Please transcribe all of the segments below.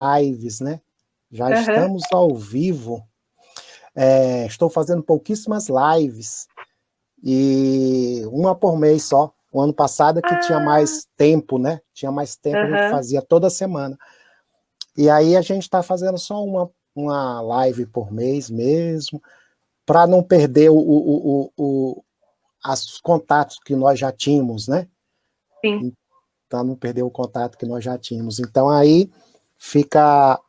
lives, né? Já Aham. estamos ao vivo. Estou fazendo pouquíssimas lives e uma por mês só. O ano passado é que tinha Ah, mais tempo, né? Tinha mais tempo, a gente aham. fazia toda semana. E aí a gente está fazendo só uma live por mês mesmo, para não perder os contatos que nós já tínhamos, né? Sim. Para não perder o contato que nós já tínhamos. Então aí fica,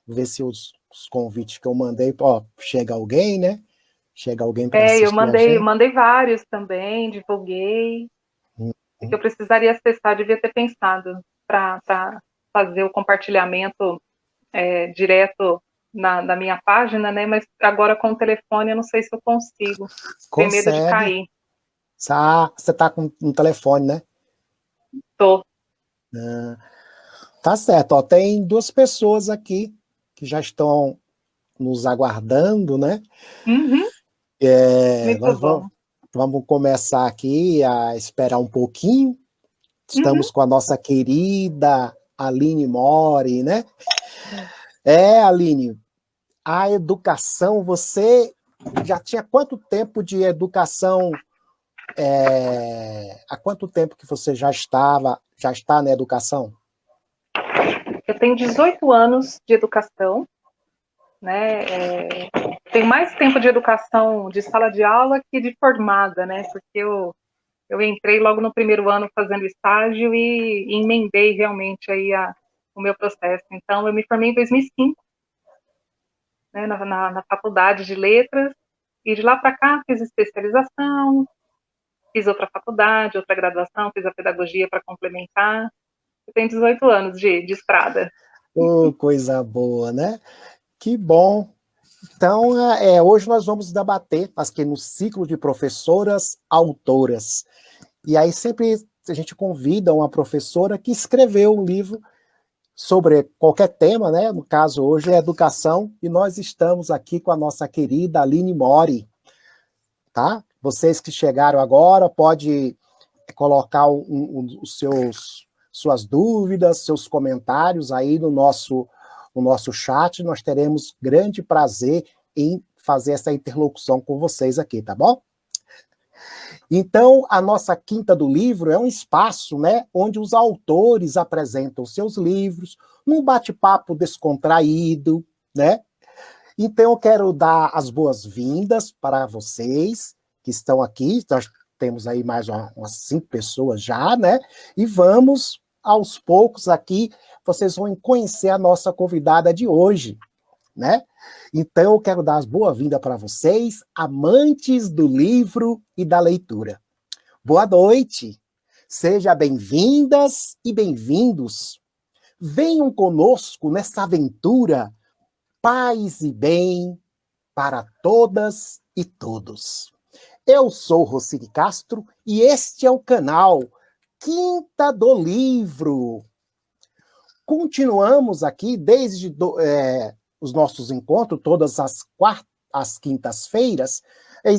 ver se os convites que eu mandei, ó, chega alguém, né? Chega alguém para Eu assistir a mandei, gente. mandei vários também, divulguei, porque eu precisaria acessar, devia ter pensado para fazer o compartilhamento direto na minha página, né? Mas agora com o telefone eu não sei se eu consigo. Tenho medo de Consegue. cair. Você tá com um telefone, né? Tô. Tá certo, ó, tem duas pessoas aqui que já estão nos aguardando, né? Uhum, muito Nós bom. vamos começar aqui a esperar um pouquinho. Uhum. Estamos com a nossa querida Aline Mori, né? Aline, a educação, você já tinha quanto tempo de educação? Há quanto tempo que você já está na educação? Eu tenho 18 anos de educação, né? Tenho mais tempo de educação de sala de aula que de formada, né? Porque eu entrei logo no primeiro ano fazendo estágio e emendei realmente aí o meu processo. Então, eu me formei em 2005, né, na faculdade de letras, e de lá para cá fiz especialização, fiz outra faculdade, outra graduação, fiz a pedagogia para complementar. Eu tenho 18 anos de estrada. Oh, coisa boa, né? Que bom. Então, hoje nós vamos debater, aqui no ciclo de professoras autoras. E aí sempre a gente convida uma professora que escreveu um livro sobre qualquer tema, né? No caso, hoje é educação, e nós estamos aqui com a nossa querida Aline Mori, tá? Vocês que chegaram agora, pode colocar os suas dúvidas, seus comentários aí no nosso chat. Nós teremos grande prazer em fazer essa interlocução com vocês aqui, tá bom? Então, a nossa Quinta do Livro é um espaço, né, onde os autores apresentam seus livros, num bate-papo descontraído, né? Então, eu quero dar as boas-vindas para vocês que estão aqui. Nós temos aí mais umas 5 pessoas já, né? E vamos, aos poucos aqui, vocês vão conhecer a nossa convidada de hoje, né? Então, eu quero dar as boas-vindas para vocês, amantes do livro e da leitura. Boa noite! Sejam bem-vindas e bem-vindos. Venham conosco nessa aventura, paz e bem para todas e todos. Eu sou Rocine Castro e este é o canal Quinta do Livro. Continuamos aqui desde os nossos encontros, todas as quintas-feiras,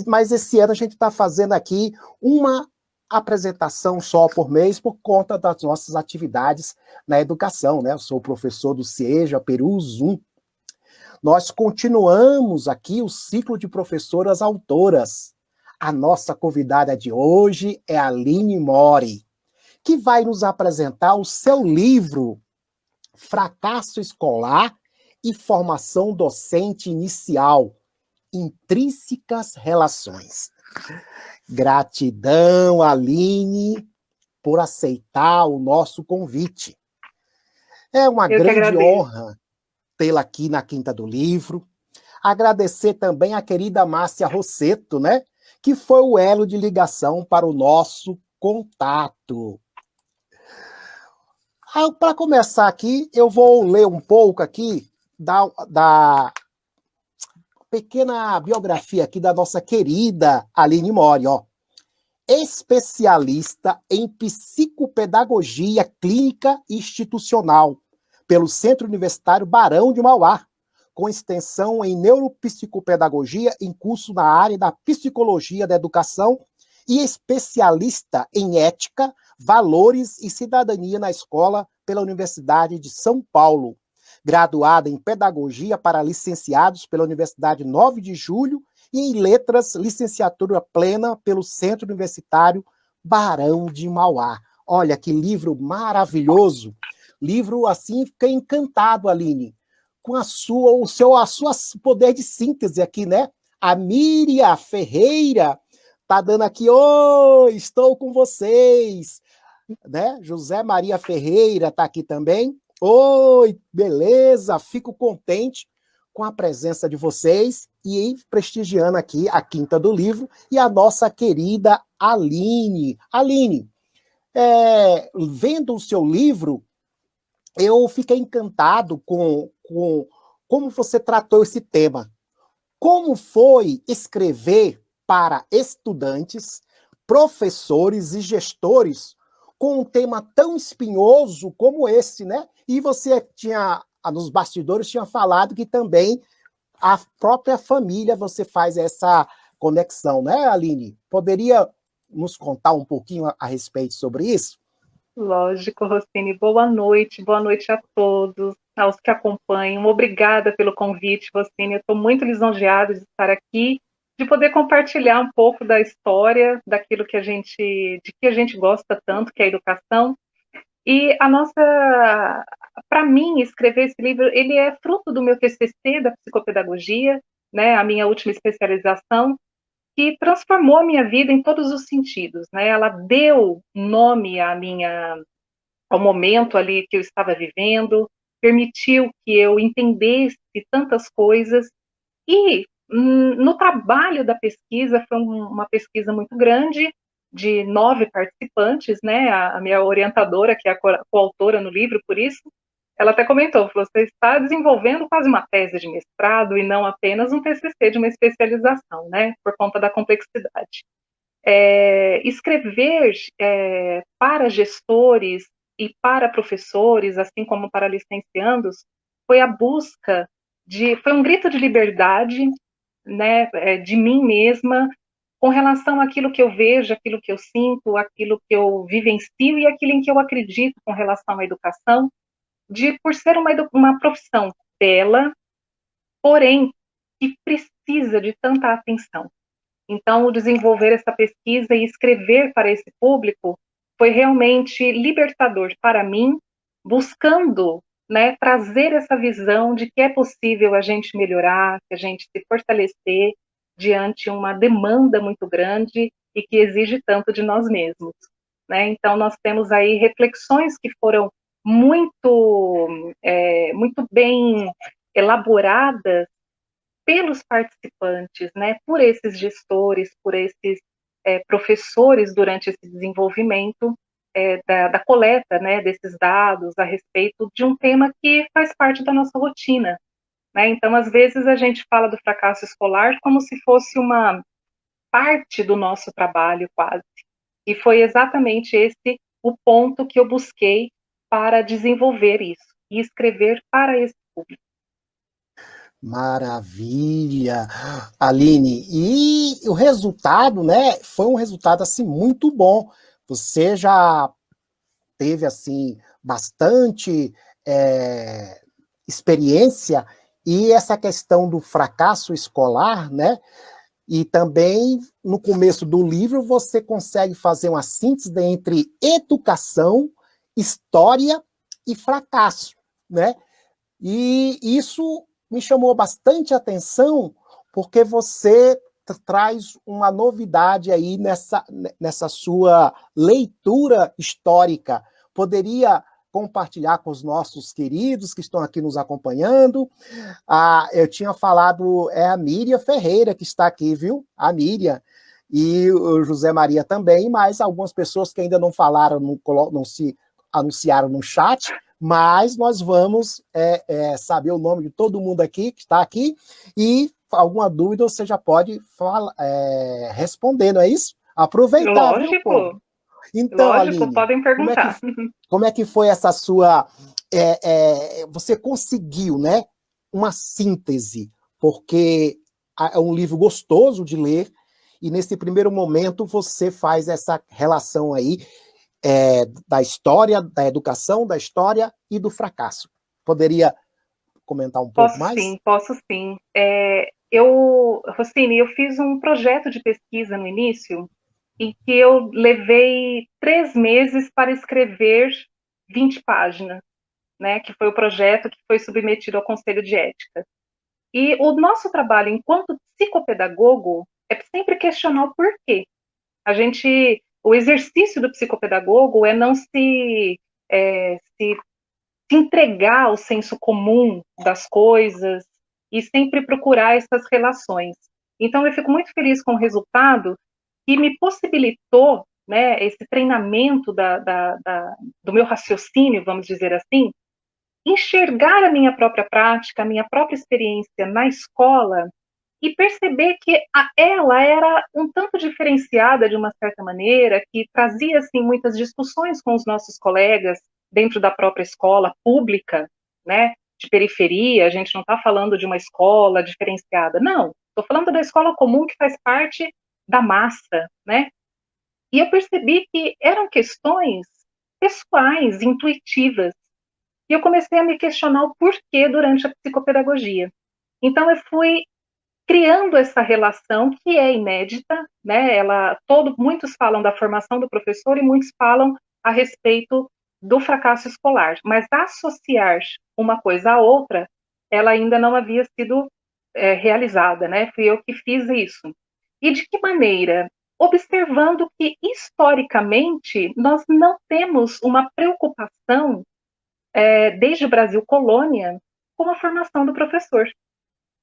mas esse ano a gente está fazendo aqui uma apresentação só por mês por conta das nossas atividades na educação, né? Eu sou professor do CIEJA Perus 1. Nós continuamos aqui o ciclo de professoras autoras. A nossa convidada de hoje é a Aline Mori, que vai nos apresentar o seu livro Fracasso Escolar e Formação Docente Inicial, Intrínsecas Relações. Gratidão, Aline, por aceitar o nosso convite. É uma Eu que grande agradeço. honra tê-la aqui na Quinta do Livro. Agradecer também a querida Márcia Rosseto, né? Que foi o elo de ligação para o nosso contato. Para começar aqui, eu vou ler um pouco aqui da pequena biografia aqui da nossa querida Aline Mori, ó. Especialista em psicopedagogia clínica institucional pelo Centro Universitário Barão de Mauá, com extensão em neuropsicopedagogia em curso na área da psicologia da educação e especialista em ética, valores e cidadania na escola pela Universidade de São Paulo. graduada em Pedagogia para licenciados pela Universidade 9 de Julho e em Letras, licenciatura plena pelo Centro Universitário Barão de Mauá. Olha, que livro maravilhoso. Livro, assim, fiquei encantado, Aline, com a sua poder de síntese aqui, né? A Miriam Ferreira tá dando aqui, oi, estou com vocês, né? José Maria Ferreira tá aqui também. Oi, beleza, fico contente com a presença de vocês e prestigiando aqui a Quinta do Livro e a nossa querida Aline. Aline, vendo o seu livro, eu fiquei encantado com como você tratou esse tema. Como foi escrever para estudantes, professores e gestores com um tema tão espinhoso como esse, né? E você nos bastidores, tinha falado que também a própria família você faz essa conexão, né, Aline? Poderia nos contar um pouquinho a respeito sobre isso? Lógico, Rossini. Boa noite a todos, aos que acompanham. Obrigada pelo convite, Rossini. Eu estou muito lisonjeada de estar aqui, de poder compartilhar um pouco da história, de que a gente gosta tanto, que é a educação. E para mim, escrever esse livro, ele é fruto do meu TCC da psicopedagogia, né, a minha última especialização, que transformou a minha vida em todos os sentidos, né? Ela deu nome ao momento ali que eu estava vivendo, permitiu que eu entendesse tantas coisas e no trabalho da pesquisa, foi uma pesquisa muito grande, de 9 participantes, né? A minha orientadora, que é a coautora no livro, por isso, ela até comentou, você está desenvolvendo quase uma tese de mestrado e não apenas um TCC de uma especialização, né? Por conta da complexidade. Escrever para gestores e para professores, assim como para licenciandos, foi a busca foi um grito de liberdade, né, de mim mesma, com relação àquilo que eu vejo, aquilo que eu sinto, aquilo que eu vivencio e aquilo em que eu acredito com relação à educação, por ser uma profissão bela, porém, que precisa de tanta atenção. Então, desenvolver essa pesquisa e escrever para esse público foi realmente libertador para mim, buscando, né, trazer essa visão de que é possível a gente melhorar, que a gente se fortalecer diante de uma demanda muito grande e que exige tanto de nós mesmos, né? Então, nós temos aí reflexões que foram muito bem elaboradas pelos participantes, né, por esses gestores, por esses professores durante esse desenvolvimento da coleta, né, desses dados a respeito de um tema que faz parte da nossa rotina, né? Então, às vezes a gente fala do fracasso escolar como se fosse uma parte do nosso trabalho quase. E foi exatamente esse o ponto que eu busquei para desenvolver isso e escrever para esse público. Maravilha, Aline. E o resultado, né, foi um resultado assim muito bom. Você já teve assim bastante experiência e essa questão do fracasso escolar, né? E também no começo do livro você consegue fazer uma síntese entre educação, história e fracasso, né? E isso me chamou bastante atenção, porque você traz uma novidade aí nessa sua leitura histórica. Poderia compartilhar com os nossos queridos que estão aqui nos acompanhando? Eu tinha falado, é a Miriam Ferreira que está aqui, viu? A Miriam. E o José Maria também, mas algumas pessoas que ainda não falaram, não se anunciaram no chat, mas nós vamos saber o nome de todo mundo aqui, que está aqui, e alguma dúvida você já pode responder, não é isso? Aproveitar, Lógico, viu, povo? Então, lógico, Aline, podem perguntar. Como é que foi essa sua... você conseguiu, né, uma síntese, porque é um livro gostoso de ler, e nesse primeiro momento você faz essa relação aí, da história, da educação, da história e do fracasso. Poderia comentar um pouco mais? Posso sim. Rocine, eu fiz um projeto de pesquisa no início em que eu levei 3 meses para escrever 20 páginas, né, que foi o projeto que foi submetido ao Conselho de Ética. E o nosso trabalho enquanto psicopedagogo é sempre questionar o porquê. O exercício do psicopedagogo é não se entregar ao senso comum das coisas e sempre procurar essas relações. Então, eu fico muito feliz com o resultado que me possibilitou, né, esse treinamento do meu raciocínio, vamos dizer assim, enxergar a minha própria prática, a minha própria experiência na escola e perceber que ela era um tanto diferenciada de uma certa maneira, que trazia assim muitas discussões com os nossos colegas dentro da própria escola pública, né, de periferia. A gente não está falando de uma escola diferenciada, não. Estou falando da escola comum que faz parte da massa, né? E eu percebi que eram questões pessoais, intuitivas. E eu comecei a me questionar o porquê durante a psicopedagogia. Então eu fui criando essa relação que é inédita, né? Muitos falam da formação do professor e muitos falam a respeito do fracasso escolar, mas associar uma coisa à outra, ela ainda não havia sido realizada, né? Fui eu que fiz isso. E de que maneira? Observando que historicamente nós não temos uma preocupação desde o Brasil colônia com a formação do professor,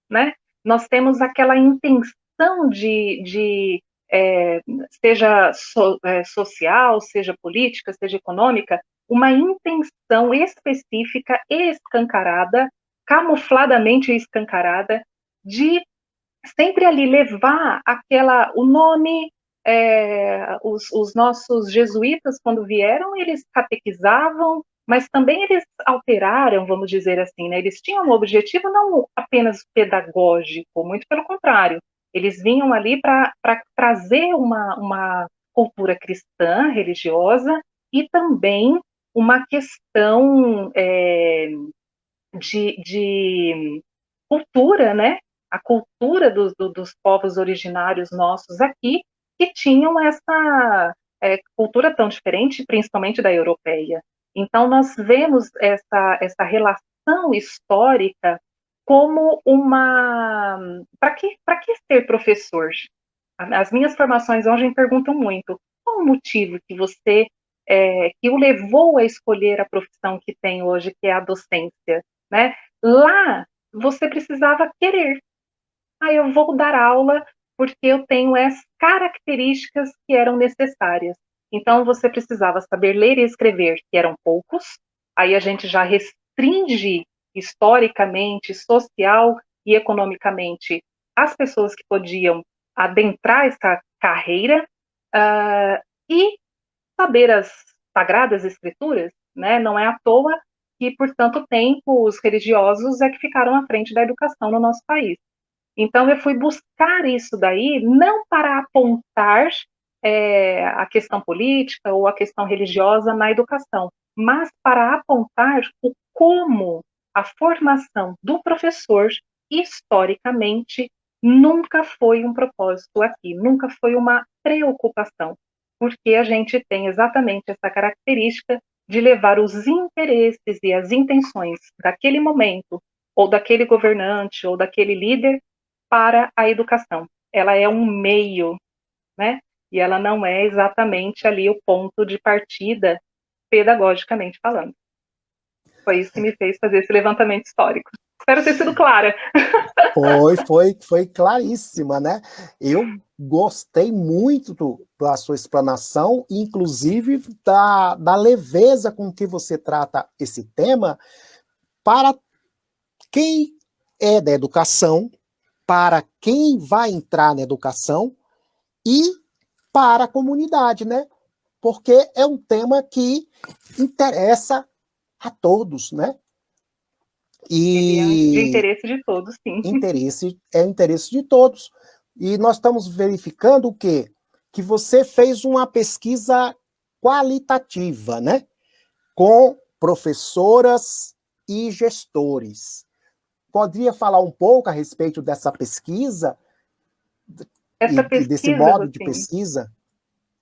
né? Nós temos aquela intenção seja social, seja política, seja econômica, uma intenção específica, escancarada, camufladamente escancarada, de sempre ali levar o nome. Os nossos jesuítas, quando vieram, eles catequizavam, mas também eles alteraram, vamos dizer assim, né? Eles tinham um objetivo não apenas pedagógico, muito pelo contrário, eles vinham ali para trazer uma cultura cristã, religiosa, e também uma questão de cultura, né? A cultura dos povos originários nossos aqui, que tinham essa cultura tão diferente, principalmente da europeia. Então, nós vemos essa relação histórica como uma... Para que ser professor? As minhas formações hoje me perguntam muito, qual o motivo que o levou a escolher a profissão que tem hoje, que é a docência, né? Lá, você precisava querer. Eu vou dar aula porque eu tenho essas características que eram necessárias. Então, você precisava saber ler e escrever, que eram poucos. Aí a gente já restringe historicamente, social e economicamente as pessoas que podiam adentrar essa carreira e saber as sagradas escrituras, né? Não é à toa que, por tanto tempo, os religiosos é que ficaram à frente da educação no nosso país. Então, eu fui buscar isso daí, não para apontar a questão política ou a questão religiosa na educação, mas para apontar o como a formação do professor, historicamente, nunca foi um propósito aqui, nunca foi uma preocupação, porque a gente tem exatamente essa característica de levar os interesses e as intenções daquele momento, ou daquele governante, ou daquele líder, para a educação. Ela é um meio, né? E ela não é exatamente ali o ponto de partida, pedagogicamente falando. Foi isso que me fez fazer esse levantamento histórico. Espero ter sido clara. Foi claríssima, né? Eu gostei muito da sua explanação, inclusive da leveza com que você trata esse tema para quem é da educação, para quem vai entrar na educação e para a comunidade, né? Porque é um tema que interessa a todos, né? Ele é de interesse de todos, sim. Interesse de todos. E nós estamos verificando o quê? Que você fez uma pesquisa qualitativa, né? Com professoras e gestores. poderia falar um pouco a respeito dessa pesquisa Essa e desse pesquisa, modo de Rosine, pesquisa?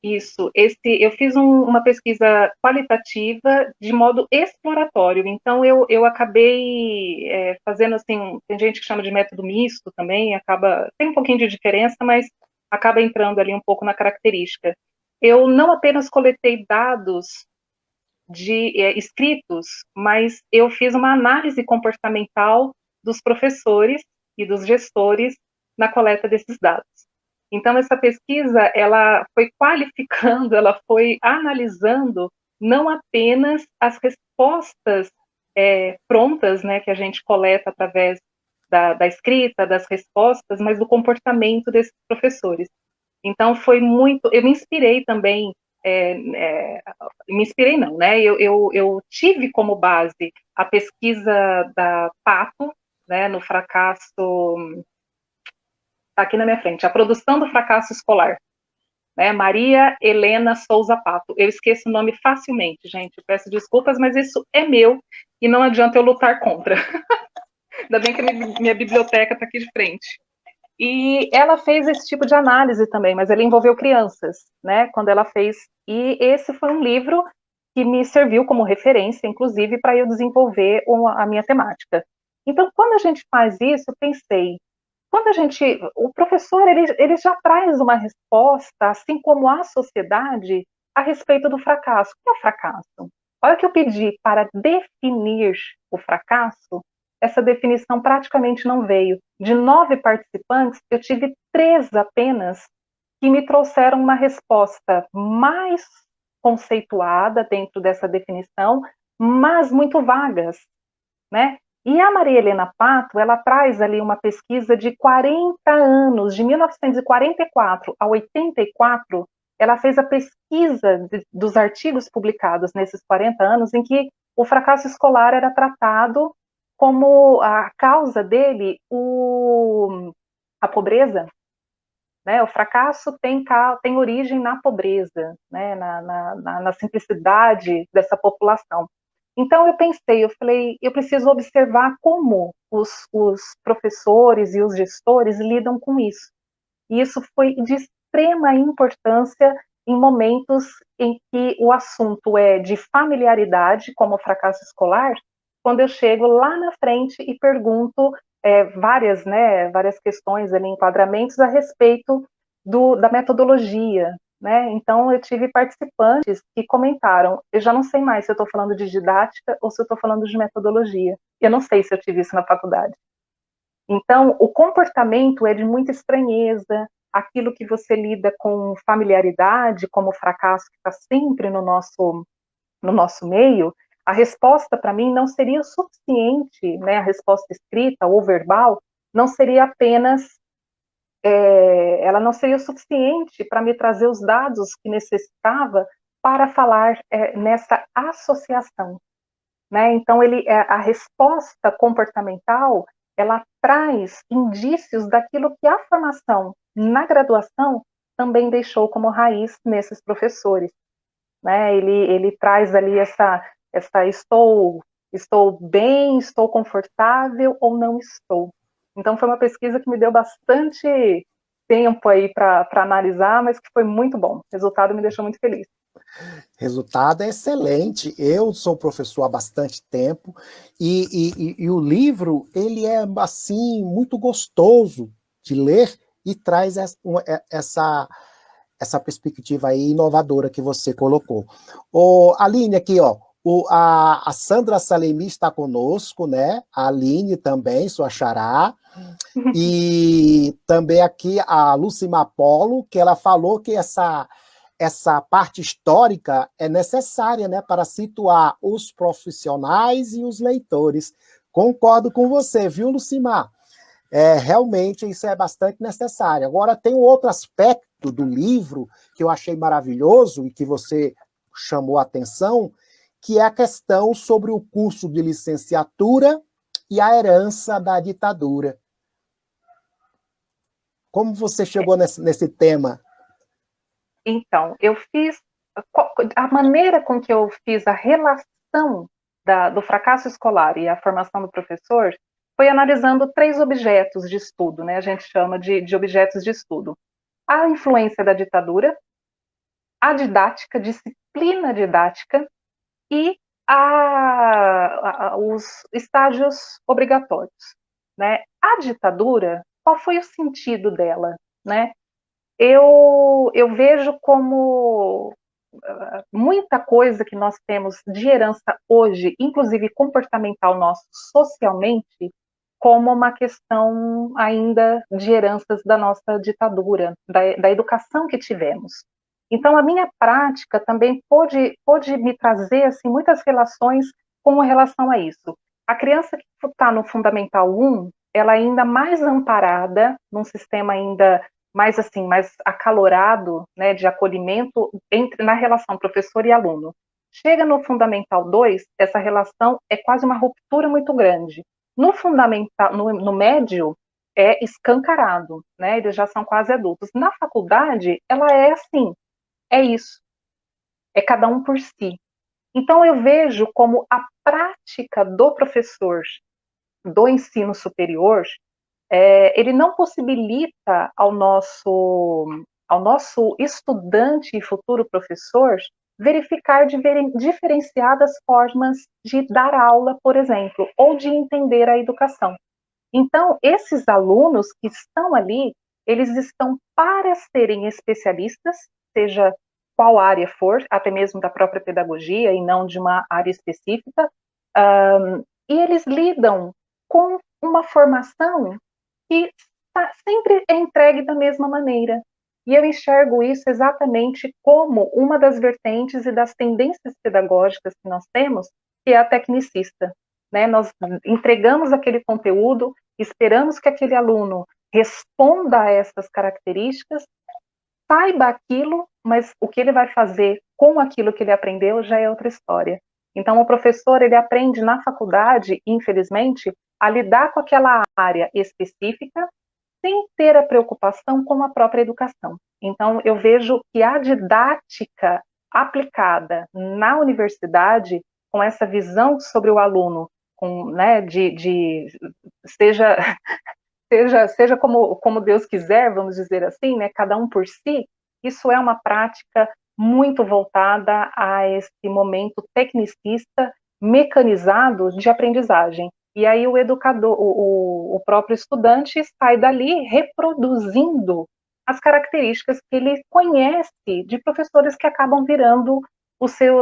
isso, eu fiz uma pesquisa qualitativa de modo exploratório, então eu acabei fazendo assim, tem gente que chama de método misto também, tem um pouquinho de diferença, mas acaba entrando ali um pouco na característica. Eu não apenas coletei dados escritos, mas eu fiz uma análise comportamental dos professores e dos gestores na coleta desses dados. Então, essa pesquisa, ela foi qualificando, ela foi analisando não apenas as respostas prontas, né, que a gente coleta através da escrita, das respostas, mas do comportamento desses professores. Então, foi muito. Eu me inspirei também. Me inspirei, não, né? Eu tive como base a pesquisa da Pato, né, no fracasso. Está aqui na minha frente, a produção do fracasso escolar. Né, Maria Helena Souza Pato. Eu esqueço o nome facilmente, gente. Eu peço desculpas, mas isso é meu e não adianta eu lutar contra. Ainda bem que a minha biblioteca está aqui de frente. E ela fez esse tipo de análise também, mas ela envolveu crianças, né? Quando ela fez. E esse foi um livro que me serviu como referência, inclusive, para eu desenvolver a minha temática. Então, quando a gente faz isso, eu pensei, o professor, ele já traz uma resposta, assim como a sociedade, a respeito do fracasso. O que é o fracasso? A hora que eu pedi para definir o fracasso, essa definição praticamente não veio. De 9 participantes, eu tive 3 apenas que me trouxeram uma resposta mais conceituada dentro dessa definição, mas muito vagas, né? E a Maria Helena Pato, ela traz ali uma pesquisa de 40 anos, de 1944 a 84, ela fez a pesquisa dos artigos publicados nesses 40 anos, em que o fracasso escolar era tratado como a causa dele a pobreza, né? O fracasso tem origem na pobreza, né? Na simplicidade dessa população. Então eu pensei, eu falei, eu preciso observar como os professores e os gestores lidam com isso. E isso foi de extrema importância em momentos em que o assunto é de familiaridade, como o fracasso escolar, quando eu chego lá na frente e pergunto várias questões ali, enquadramentos a respeito da metodologia, né? Então, eu tive participantes que comentaram, eu já não sei mais se eu estou falando de didática ou se eu estou falando de metodologia. Eu não sei se eu tive isso na faculdade. Então, o comportamento é de muita estranheza, aquilo que você lida com familiaridade, como o fracasso que está sempre no nosso meio, a resposta para mim não seria o suficiente, né, a resposta escrita ou verbal, não seria apenas, ela não seria o suficiente para me trazer os dados que necessitava para falar nessa associação. Né? Então, a resposta comportamental, ela traz indícios daquilo que a formação na graduação também deixou como raiz nesses professores. Né? Ele traz ali essa estou bem, estou confortável ou não estou. Então, foi uma pesquisa que me deu bastante tempo aí para analisar, mas que foi muito bom. O resultado me deixou muito feliz. Resultado é excelente. Eu sou professor há bastante tempo e o livro ele é assim muito gostoso de ler e traz essa perspectiva aí inovadora que você colocou. Aline, aqui, ó, a Sandra Salemi está conosco, né? A Aline também, sua xará. E também aqui a Lucimar Polo, que ela falou que essa parte histórica é necessária, né, para situar os profissionais e os leitores. Concordo com você, viu, Lucimar? Realmente isso é bastante necessário. Agora, tem um outro aspecto do livro que eu achei maravilhoso e que você chamou a atenção, que é a questão sobre o curso de licenciatura e a herança da ditadura. Como você chegou nesse tema? Então, a maneira com que eu fiz a relação do fracasso escolar e a formação do professor foi analisando 3 objetos de estudo, né? A gente chama de objetos de estudo. A influência da ditadura, a didática, disciplina didática e os estágios obrigatórios, né? A ditadura, qual foi o sentido dela, né? Eu vejo como muita coisa que nós temos de herança hoje, inclusive comportamental nosso, socialmente, como uma questão ainda de heranças da nossa ditadura, da educação que tivemos. Então, a minha prática também pôde me trazer assim, muitas relações com relação a isso. A criança que está no Fundamental 1, ela ainda mais amparada, num sistema ainda mais assim, mais acalorado, né, de acolhimento na relação professor e aluno. Chega no Fundamental 2, essa relação é quase uma ruptura muito grande. No fundamental, no médio, é escancarado, né? Eles já são quase adultos. Na faculdade, ela é assim, é isso, é cada um por si. Então eu vejo como a prática do professor do ensino superior, ele não possibilita ao nosso estudante e futuro professor verificar diferenciadas formas de dar aula, por exemplo, ou de entender a educação. Então, esses alunos que estão ali, eles estão para serem especialistas, seja qual área for, até mesmo da própria pedagogia e não de uma área específica, e eles lidam com uma formação que sempre é entregue da mesma maneira. E eu enxergo isso exatamente como uma das vertentes e das tendências pedagógicas que nós temos, que é a tecnicista. Né? Nós entregamos aquele conteúdo, esperamos que aquele aluno responda a essas características, saiba aquilo, mas o que ele vai fazer com aquilo que ele aprendeu já é outra história. Então, o professor, ele aprende na faculdade, infelizmente, a lidar com aquela área específica, sem ter a preocupação com a própria educação. Então, eu vejo que a didática aplicada na universidade, com essa visão sobre o aluno, né, seja como Deus quiser, vamos dizer assim, né, cada um por si, isso é uma prática muito voltada a esse momento tecnicista, mecanizado de aprendizagem. E aí o educador, o próprio estudante sai dali reproduzindo as características que ele conhece de professores que acabam virando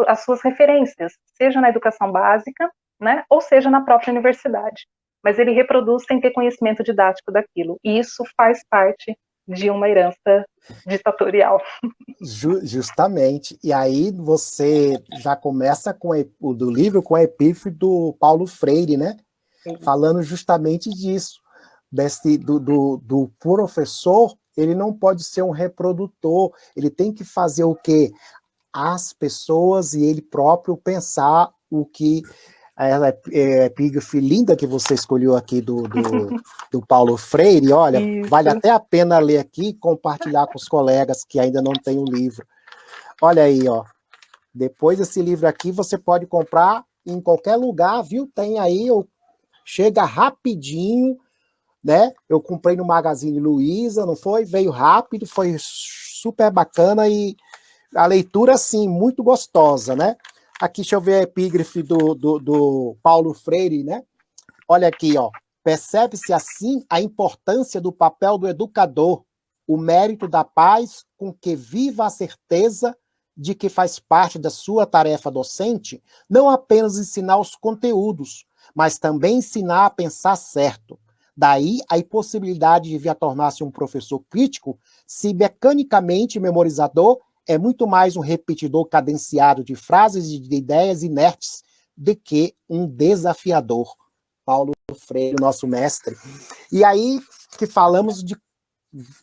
as suas referências, seja na educação básica, né, ou seja na própria universidade. Mas ele reproduz sem ter conhecimento didático daquilo. E isso faz parte de uma herança ditatorial. Justamente. E aí você já começa com do livro com a epígrafe do Paulo Freire, né? Falando justamente disso, do professor, ele não pode ser um reprodutor, ele tem que fazer o quê? As pessoas e ele próprio pensar o que a epígrafe linda que você escolheu aqui do Paulo Freire, olha, isso. Vale até a pena ler aqui e compartilhar com os colegas que ainda não têm o livro. Olha aí, ó. Depois desse livro aqui, você pode comprar em qualquer lugar, viu? Tem aí, chega rapidinho, né? Eu comprei no Magazine Luiza, não foi? Veio rápido, foi super bacana e a leitura, assim, muito gostosa, né? Aqui, deixa eu ver a epígrafe do Paulo Freire, né? Olha aqui, ó. Percebe-se assim a importância do papel do educador, o mérito da paz com que viva a certeza de que faz parte da sua tarefa docente, não apenas ensinar os conteúdos, mas também ensinar a pensar certo. Daí a impossibilidade de vir a tornar-se um professor crítico, se mecanicamente memorizador, é muito mais um repetidor cadenciado de frases e de ideias inertes do que um desafiador. Paulo Freire, nosso mestre. E aí que falamos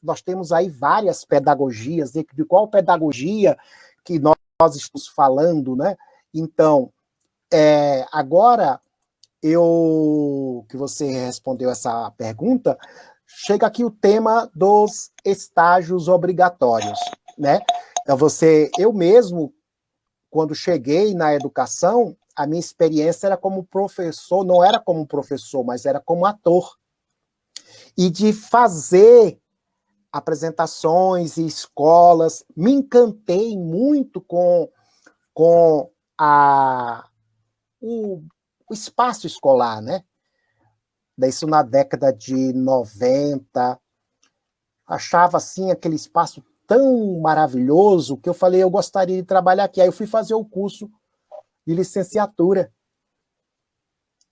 nós temos aí várias pedagogias, de qual pedagogia que nós estamos falando, né? Então, agora, que você respondeu essa pergunta, chega aqui o tema dos estágios obrigatórios, né? Eu mesmo, quando cheguei na educação, a minha experiência era como professor, não era como professor, mas era como ator. E de fazer apresentações e escolas, me encantei muito com o espaço escolar, né? Isso na década de 90, achava assim aquele espaço tão maravilhoso que eu falei, eu gostaria de trabalhar aqui. Aí eu fui fazer o curso de licenciatura.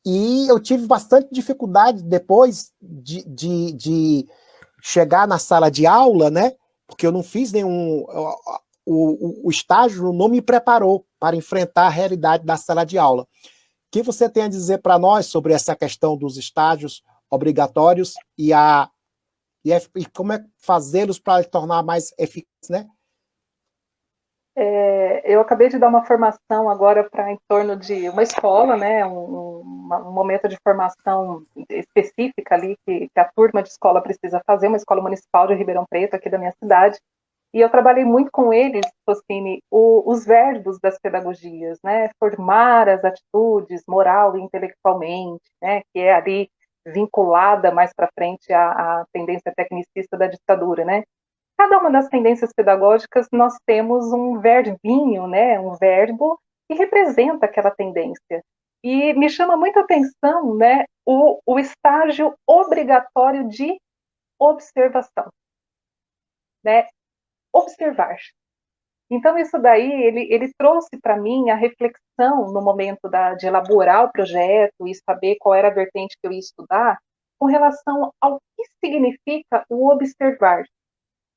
E eu tive bastante dificuldade depois de chegar na sala de aula, né? Porque eu não fiz nenhum. O estágio não me preparou para enfrentar a realidade da sala de aula. O que você tem a dizer para nós sobre essa questão dos estágios obrigatórios e como é fazê-los para tornar mais eficazes, né? Eu acabei de dar uma formação agora para em torno de uma escola, né, um momento de formação específica ali que a turma de escola precisa fazer, uma escola municipal de Ribeirão Preto, aqui da minha cidade, e eu trabalhei muito com eles, Focine, os verbos das pedagogias, né, formar as atitudes moral e intelectualmente, né, que é ali vinculada mais para frente à tendência tecnicista da ditadura, né. Cada uma das tendências pedagógicas nós temos um verbinho, né, um verbo que representa aquela tendência. E me chama muita atenção, né, o estágio obrigatório de observação, né, observar. Então isso daí ele trouxe para mim a reflexão no momento de elaborar o projeto e saber qual era a vertente que eu ia estudar, com relação ao que significa o observar.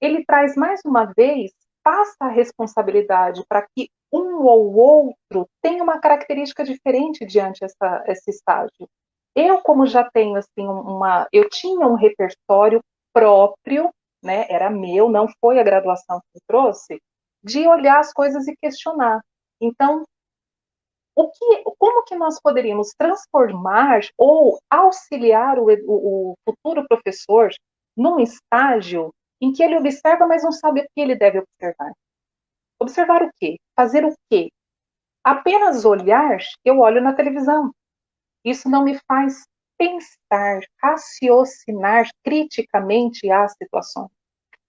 Ele traz mais uma vez, passa a responsabilidade para que um ou outro tenha uma característica diferente diante esse estágio. Eu, como já tenho assim eu tinha um repertório próprio, né? Era meu, não foi a graduação que me trouxe, de olhar as coisas e questionar. Então, como que nós poderíamos transformar ou auxiliar o futuro professor num estágio em que ele observa, mas não sabe o que ele deve observar? Observar o quê? Fazer o quê? Apenas olhar, eu olho na televisão. Isso não me faz pensar, raciocinar criticamente as situações.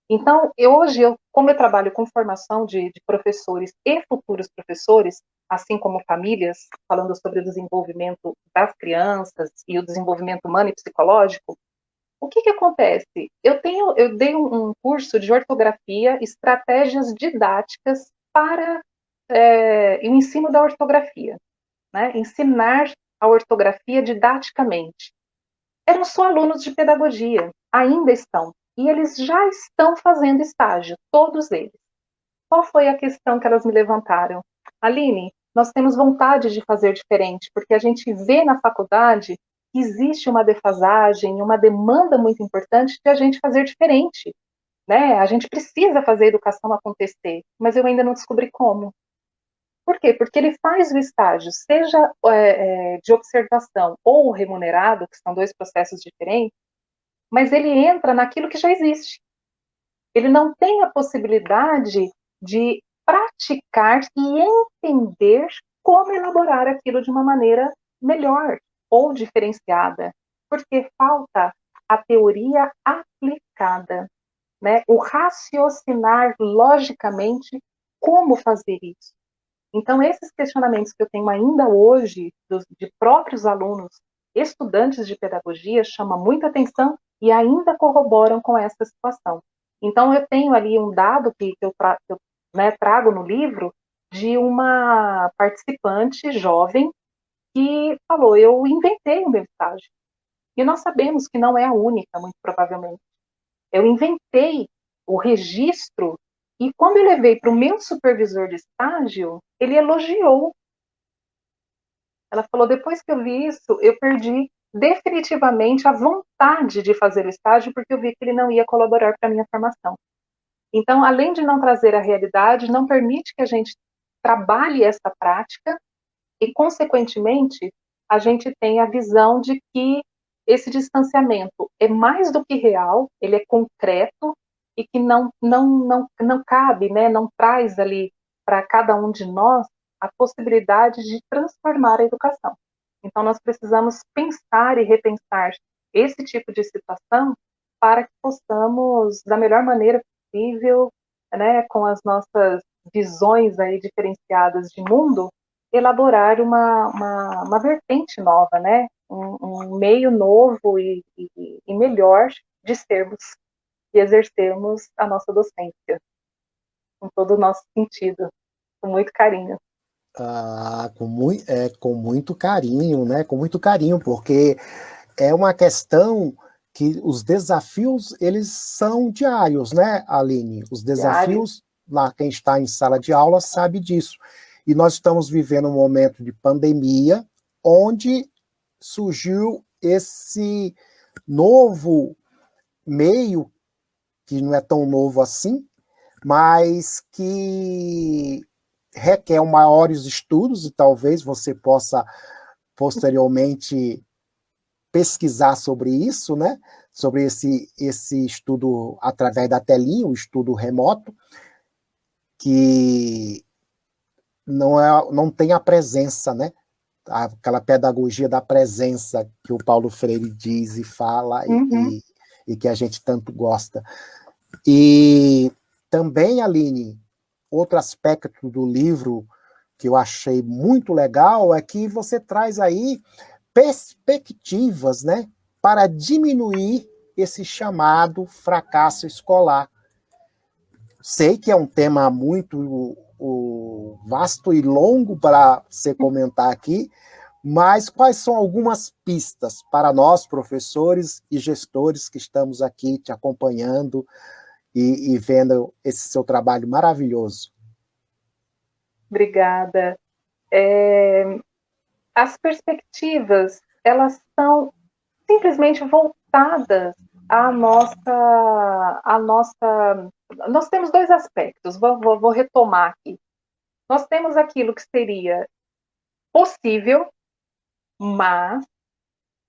Então, hoje, como eu trabalho com formação de professores e futuros professores, assim como famílias, falando sobre o desenvolvimento das crianças e o desenvolvimento humano e psicológico, o que acontece? Eu dei um curso de ortografia, estratégias didáticas para o ensino da ortografia, né? Ensinar a ortografia didaticamente. Eram só alunos de pedagogia, ainda estão. E eles já estão fazendo estágio, todos eles. Qual foi a questão que elas me levantaram? Aline, nós temos vontade de fazer diferente, porque a gente vê na faculdade que existe uma defasagem, uma demanda muito importante de a gente fazer diferente. Né? A gente precisa fazer a educação acontecer, mas eu ainda não descobri como. Por quê? Porque ele faz o estágio, seja de observação ou remunerado, que são dois processos diferentes, mas ele entra naquilo que já existe. Ele não tem a possibilidade de praticar e entender como elaborar aquilo de uma maneira melhor ou diferenciada, porque falta a teoria aplicada, né? O raciocinar logicamente como fazer isso. Então, esses questionamentos que eu tenho ainda hoje de próprios alunos, estudantes de pedagogia, chamam muita atenção e ainda corroboram com essa situação. Então, eu tenho ali um dado que eu trago no livro de uma participante jovem que falou, eu inventei o meu estágio. E nós sabemos que não é a única, muito provavelmente. Eu inventei o registro e quando eu levei para o meu supervisor de estágio, ele elogiou. Ela falou, depois que eu vi isso, eu perdi definitivamente a vontade de fazer o estágio, porque eu vi que ele não ia colaborar para a minha formação. Então, além de não trazer a realidade, não permite que a gente trabalhe essa prática e, consequentemente, a gente tem a visão de que esse distanciamento é mais do que real, ele é concreto e que não cabe, né, não traz ali para cada um de nós a possibilidade de transformar a educação. Então, nós precisamos pensar e repensar esse tipo de situação para que possamos, da melhor maneira possível, né, com as nossas visões aí diferenciadas de mundo, elaborar uma vertente nova, né, um meio novo e melhor de sermos e exercermos a nossa docência, com todo o nosso sentido, com muito carinho. Com muito carinho, né? Com muito carinho, porque é uma questão que os desafios, eles são diários, né, Aline? Os Diário. desafios, lá quem está em sala de aula sabe disso. E nós estamos vivendo um momento de pandemia, onde surgiu esse novo meio, que não é tão novo assim, mas que requer maiores estudos, e talvez você possa posteriormente pesquisar sobre isso, né? Sobre esse estudo através da telinha, o estudo remoto, que não tem a presença, né? Aquela pedagogia da presença que o Paulo Freire diz e fala e que a gente tanto gosta. E também, Aline, outro aspecto do livro que eu achei muito legal é que você traz aí perspectivas, né, para diminuir esse chamado fracasso escolar. Sei que é um tema muito vasto e longo para você comentar aqui, mas quais são algumas pistas para nós, professores e gestores que estamos aqui te acompanhando e vendo esse seu trabalho maravilhoso? Obrigada. As perspectivas, elas são simplesmente voltadas à nossa. Nós temos dois aspectos, vou retomar aqui. Nós temos aquilo que seria possível, mas,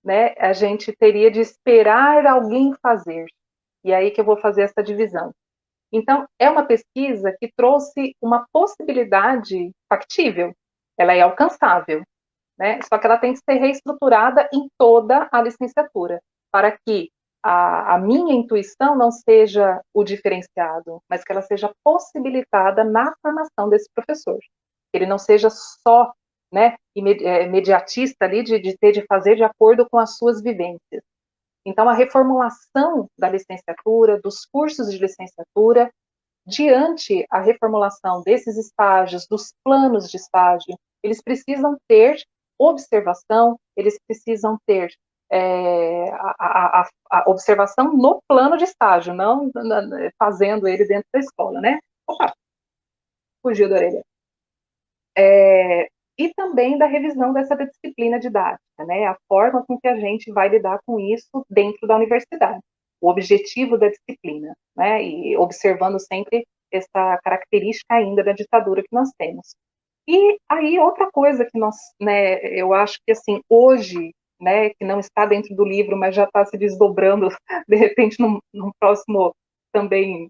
né, a gente teria de esperar alguém fazer. E aí que eu vou fazer essa divisão. Então, é uma pesquisa que trouxe uma possibilidade factível, ela é alcançável, né? Só que ela tem que ser reestruturada em toda a licenciatura, para que a minha intuição não seja o diferenciado, mas que ela seja possibilitada na formação desse professor. Que ele não seja só, né, imediatista ali de ter de fazer de acordo com as suas vivências. Então, a reformulação da licenciatura, dos cursos de licenciatura, diante a reformulação desses estágios, dos planos de estágio, eles precisam ter observação, eles precisam ter a observação no plano de estágio, não fazendo ele dentro da escola, né? Opa, fugiu da orelha. E também da revisão dessa disciplina didática, né? A forma com que a gente vai lidar com isso dentro da universidade, o objetivo da disciplina, né? E observando sempre essa característica ainda da ditadura que nós temos. E aí outra coisa que nós, né? Eu acho que assim hoje, né? Que não está dentro do livro, mas já está se desdobrando de repente num próximo também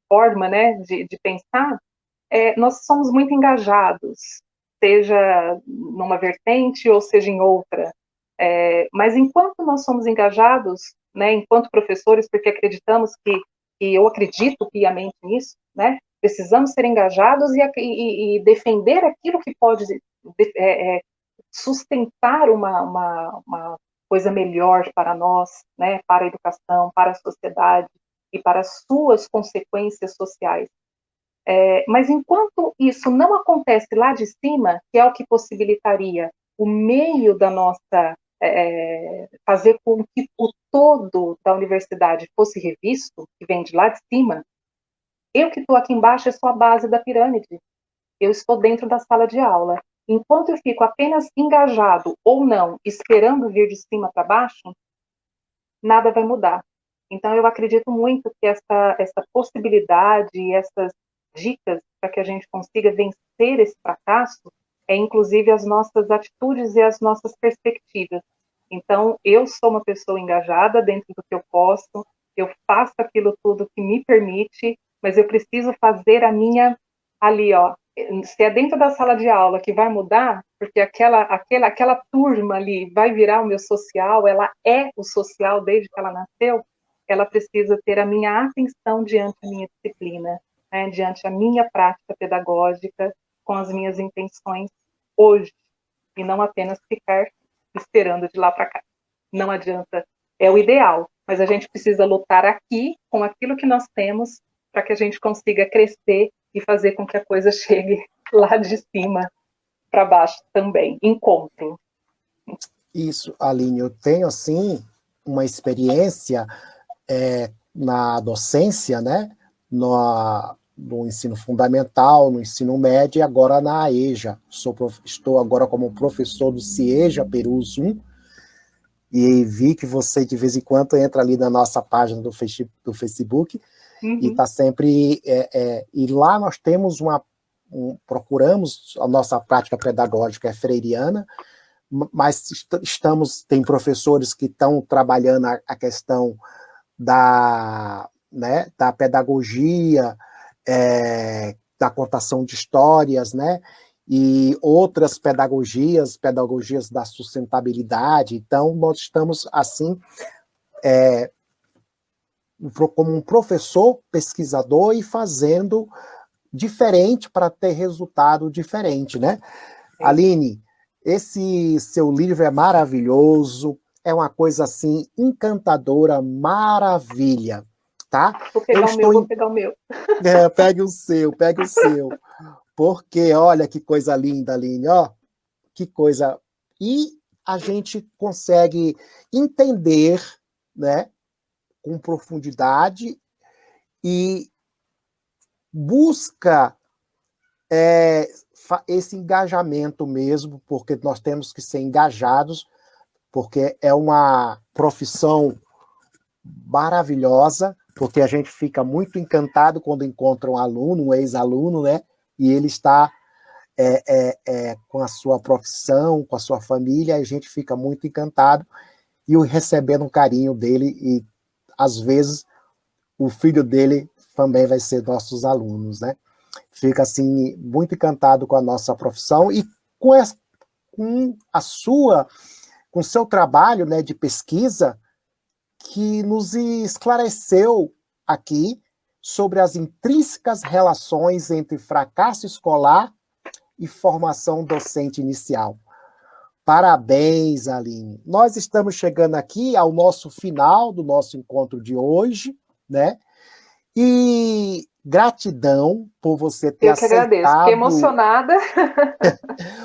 forma, né? De pensar. Nós somos muito engajados, seja numa vertente ou seja em outra. Mas enquanto nós somos engajados, né, enquanto professores, porque acreditamos que eu acredito piamente nisso, né, precisamos ser engajados e defender aquilo que pode sustentar uma coisa melhor para nós, né, para a educação, para a sociedade e para as suas consequências sociais. Mas enquanto isso não acontece lá de cima, que é o que possibilitaria o meio da nossa fazer com que o todo da universidade fosse revisto, que vem de lá de cima, eu que estou aqui embaixo é só a base da pirâmide. Eu estou dentro da sala de aula. Enquanto eu fico apenas engajado ou não, esperando vir de cima para baixo, nada vai mudar. Então, eu acredito muito que essa possibilidade e essas dicas para que a gente consiga vencer esse fracasso é, inclusive, as nossas atitudes e as nossas perspectivas. Então, eu sou uma pessoa engajada dentro do que eu posso, eu faço aquilo tudo que me permite, mas eu preciso fazer a minha, ali, ó, se é dentro da sala de aula que vai mudar, porque aquela turma ali vai virar o meu social, ela é o social desde que ela nasceu, ela precisa ter a minha atenção diante da minha disciplina, né, diante da minha prática pedagógica, com as minhas intenções hoje, e não apenas ficar esperando de lá para cá. Não adianta, é o ideal, mas a gente precisa lutar aqui com aquilo que nós temos para que a gente consiga crescer e fazer com que a coisa chegue lá de cima para baixo também, encontro. Isso, Aline, eu tenho, assim, uma experiência na docência, né, no ensino fundamental, no ensino médio e agora na AEJA. Estou agora como professor do CIEJA Perus 1, e vi que você de vez em quando entra ali na nossa página do Facebook, e está sempre... e lá nós temos procuramos, a nossa prática pedagógica é freiriana, mas tem professores que estão trabalhando a questão né, da pedagogia, da contação de histórias, né, e outras pedagogias da sustentabilidade. Então, nós estamos, assim, como um professor pesquisador e fazendo diferente para ter resultado diferente, né? Aline, esse seu livro é maravilhoso, é uma coisa, assim, encantadora, maravilha, tá? Vou pegar o meu. Pegue o seu, porque olha que coisa linda, Aline, ó, que coisa... E a gente consegue entender, né, com profundidade e busca esse engajamento mesmo, porque nós temos que ser engajados, porque é uma profissão maravilhosa, porque a gente fica muito encantado quando encontra um aluno, um ex-aluno, né? E ele está com a sua profissão, com a sua família, a gente fica muito encantado e recebendo um carinho dele, e às vezes o filho dele também vai ser nossos alunos, né? Fica, assim, muito encantado com a nossa profissão e com o seu trabalho, né, de pesquisa, que nos esclareceu aqui sobre as intrínsecas relações entre fracasso escolar e formação docente inicial. Parabéns, Aline. Nós estamos chegando aqui ao nosso final do nosso encontro de hoje, né? E gratidão por você ter aceitado. Eu que agradeço, fiquei emocionada.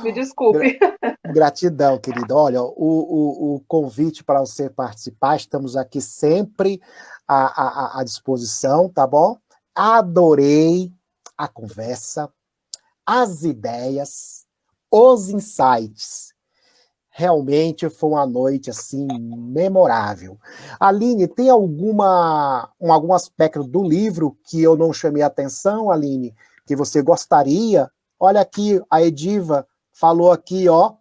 Me desculpe. Gratidão, querida. Olha, o convite para você participar, estamos aqui sempre à disposição, tá bom? Adorei a conversa, as ideias, os insights. Realmente foi uma noite, assim, memorável. Aline, tem algum aspecto do livro que eu não chamei a atenção, Aline, que você gostaria? Olha aqui, a Ediva falou aqui, ó.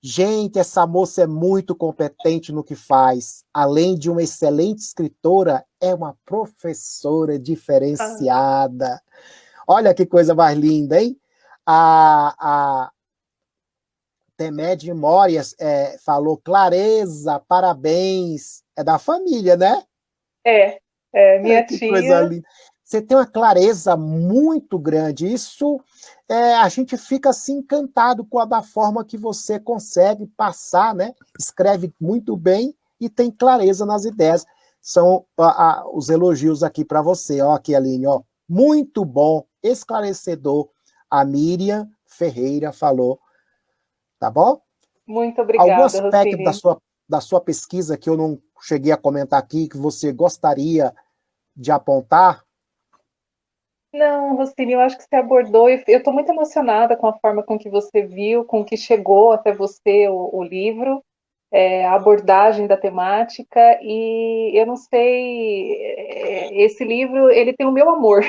Gente, essa moça é muito competente no que faz. Além de uma excelente escritora, é uma professora diferenciada. Olha que coisa mais linda, hein? A Temed Memórias falou: clareza, parabéns. É da família, né? Minha que tia. Coisa linda. Você tem uma clareza muito grande. Isso, a gente fica assim encantado da forma que você consegue passar, né? Escreve muito bem e tem clareza nas ideias. São os elogios aqui para você. Ó, aqui, Aline, ó. Muito bom, esclarecedor. A Miriam Ferreira falou. Tá bom? Muito obrigada, algum aspecto Rossini. da sua pesquisa que eu não cheguei a comentar aqui, que você gostaria de apontar? Não, Rossini, eu acho que você abordou, eu estou muito emocionada com a forma com que você viu, com que chegou até você o livro, a abordagem da temática, e eu não sei, esse livro, ele tem o meu amor,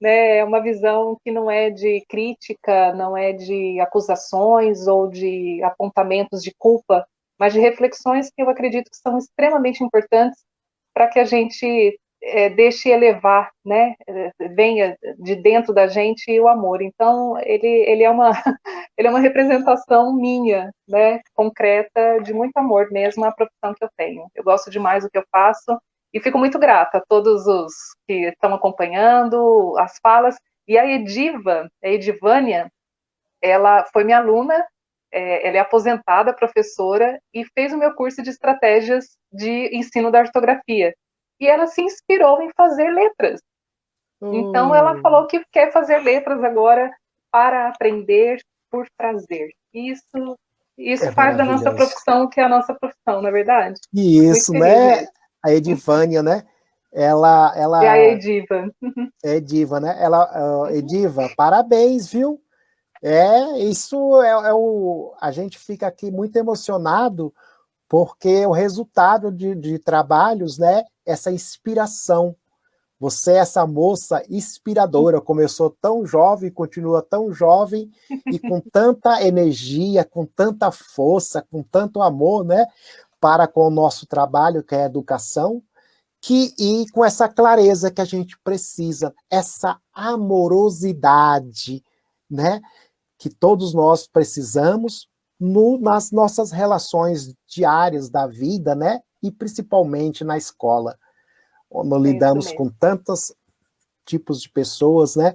né? É uma visão que não é de crítica, não é de acusações ou de apontamentos de culpa, mas de reflexões que eu acredito que são extremamente importantes para que a gente deixe elevar, né? Venha de dentro da gente o amor. Então, ele é uma, ele é uma representação minha, né? Concreta, de muito amor mesmo, à profissão que eu tenho. Eu gosto demais do que eu faço e fico muito grata a todos os que estão acompanhando as falas. E a Ediva, a Edivânia, ela foi minha aluna, ela é aposentada professora e fez o meu curso de estratégias de ensino da ortografia. E ela se inspirou em fazer letras. Então ela Oh, falou que quer fazer letras agora para aprender por prazer. Isso é faz da nossa maravilhoso. profissão o que é a nossa profissão, não é verdade? E Muito isso, feliz né? mesmo. A Edivânia, né? Ela, É a ela Ediva. é Ediva, né? Ela, Ediva, parabéns, viu? Isso a gente fica aqui muito emocionado porque o resultado de trabalhos, né? Essa inspiração. Você é essa moça inspiradora, começou tão jovem, continua tão jovem e com tanta energia, com tanta força, com tanto amor, né? Para com o nosso trabalho, que é a educação, e com essa clareza que a gente precisa, essa amorosidade, né? Que todos nós precisamos nas nossas relações diárias da vida, né? E principalmente na escola, onde É isso lidamos mesmo. com tantos tipos de pessoas, né?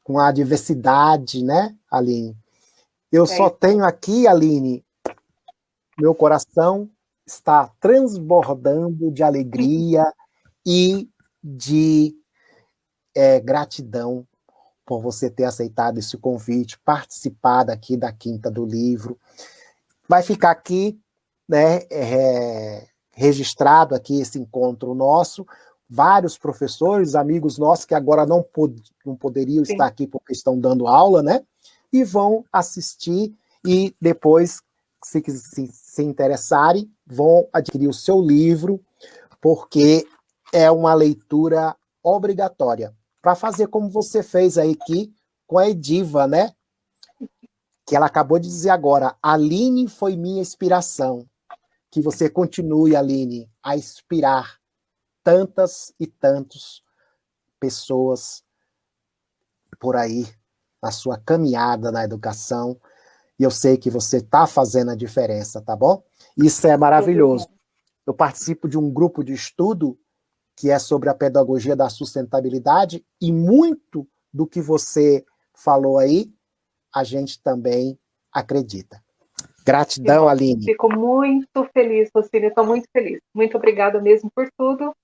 Com a diversidade, né, Aline? Eu É só isso tenho mesmo. aqui, Aline, meu coração está transbordando de alegria e de gratidão por você ter aceitado esse convite, participar daqui da Quinta do Livro. Vai ficar aqui, né, registrado aqui esse encontro nosso. Vários professores, amigos nossos que agora não poderiam estar Sim. aqui porque estão dando aula, né? E vão assistir e depois, se interessarem, vão adquirir o seu livro, porque é uma leitura obrigatória. Para fazer como você fez aí aqui com a Ediva, né? Que ela acabou de dizer agora, Aline foi minha inspiração. Que você continue, Aline, a inspirar tantas e tantas pessoas por aí na sua caminhada na educação. E eu sei que você está fazendo a diferença, tá bom? Isso é Todos maravilhoso. nós. Eu participo de um grupo de estudo que é sobre a pedagogia da sustentabilidade e muito do que você falou aí, a gente também acredita. Que Gratidão, bom. Aline. Fico muito feliz, Rocília. Estou muito feliz. Muito obrigada mesmo por tudo.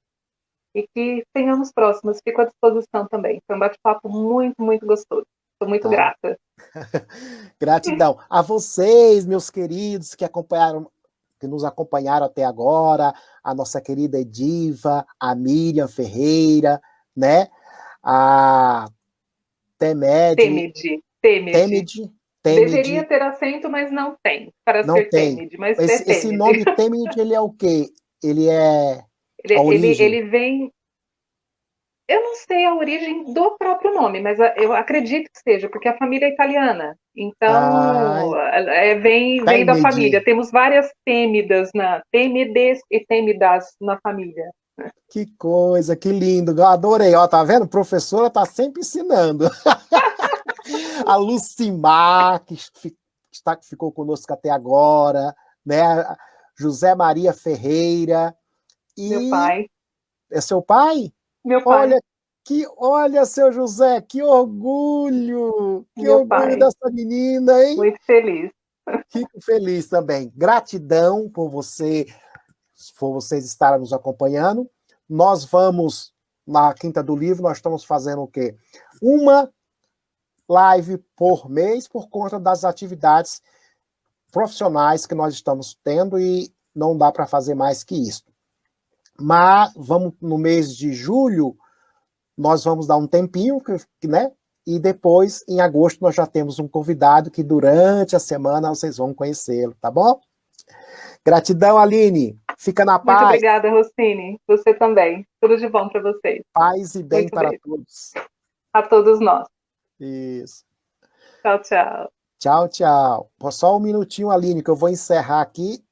E que tenhamos próximos. Fico à disposição também. Foi um bate-papo muito, muito gostoso. Estou muito Tá? grata. Gratidão a vocês, meus queridos, que nos acompanharam até agora, a nossa querida Ediva, a Miriam Ferreira, né? A Temed, Temede. Temede. Temed, Deveria Temed, ter acento, mas não tem. Para não ser tem. Temede, mas é Esse Temede. nome Temed, ele é o quê? Ele é a origem. Ele vem. Eu não sei a origem do próprio nome, mas eu acredito que seja, porque a família é italiana. Ai, Então, vem da Temed. família. Temos várias Têmedes e Têmidas na família. Que coisa, que lindo. Eu adorei. Ó, tá vendo? A professora tá sempre ensinando. A Lucimar, que ficou conosco até agora, né? José Maria Ferreira. Meu E pai. é seu pai? Meu pai. Olha, olha, seu José, que Meu orgulho pai. dessa menina, hein? Muito feliz. Fico feliz também. Gratidão por vocês estarem nos acompanhando. Nós vamos, na Quinta do Livro, nós estamos fazendo o quê? Uma live por mês por conta das atividades profissionais que nós estamos tendo e não dá para fazer mais que isso. Mas vamos no mês de julho, nós vamos dar um tempinho, né? E depois, em agosto, nós já temos um convidado que durante a semana vocês vão conhecê-lo, tá bom? Gratidão, Aline. Fica na Muito paz. obrigada, Rossini. Você também. Tudo de bom para vocês. Paz e bem Muito para beijo. todos. A todos nós. Isso. Tchau, tchau. Tchau, tchau. Só um minutinho, Aline, que eu vou encerrar aqui.